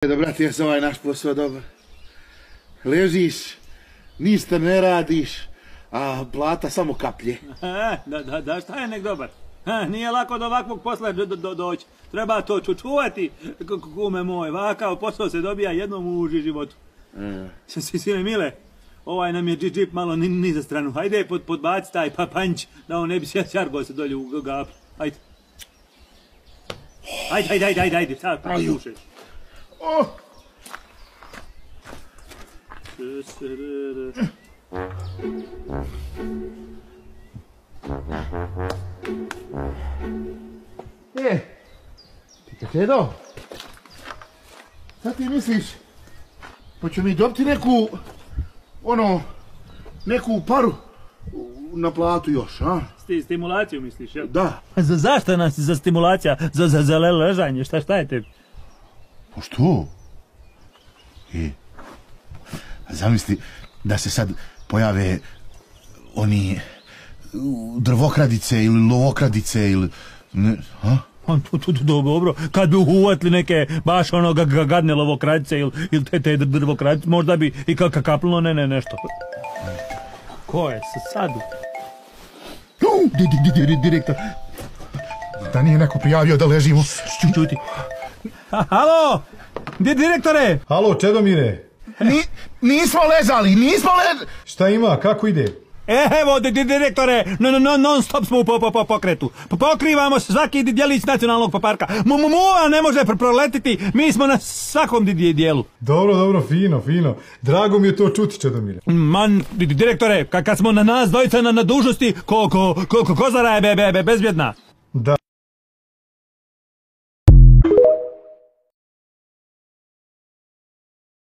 Da, brate, jes ovaj naš posao dobar. Ležiš, ništa ne radiš, a plata samo kaplje. Da, šta je nek dobar? Nije lako do ovakvog posla doći. Treba to čuvati, kume moj. Ovakav posao se dobija jednom u životu. Sine Mile, ovaj nam je džip malo ni za stranu. Hajde podbaci taj panč, da on ne bi šargo se dolje u gapu. Hajde. Hajde, sad slušaj. Tedo, sad ti misliš, pa ću mi dobiti neku paru na platu još, a? Stimulaciju misliš, jel? Da. Zašto nas za stimulacija, za ležanje, šta je tebi? Pa što? Zamisli da se sad pojave oni drvokradice ili lovokradice ili... Dobro, kad bi uvatili neke baš gadne lovokradice ili te drvokradice, možda bi i kapnulo nešto. Ko je sad? Direktor. Da nije neko prijavio da ležimo. Čuti. Halo, direktore! Halo, Čedomire! Nismo ležali! Šta ima, kako ide? Evo, direktore, non stop smo po pokretu. Pokrivamo svaki djelić nacionalnog parka. Muva ne može proletiti, mi smo na svakom dijelu. Dobro, fino. Drago mi je to čuti, Čedomire. Direktore, kad smo na nas dvojica na dužnosti, kozara je bezbjedna.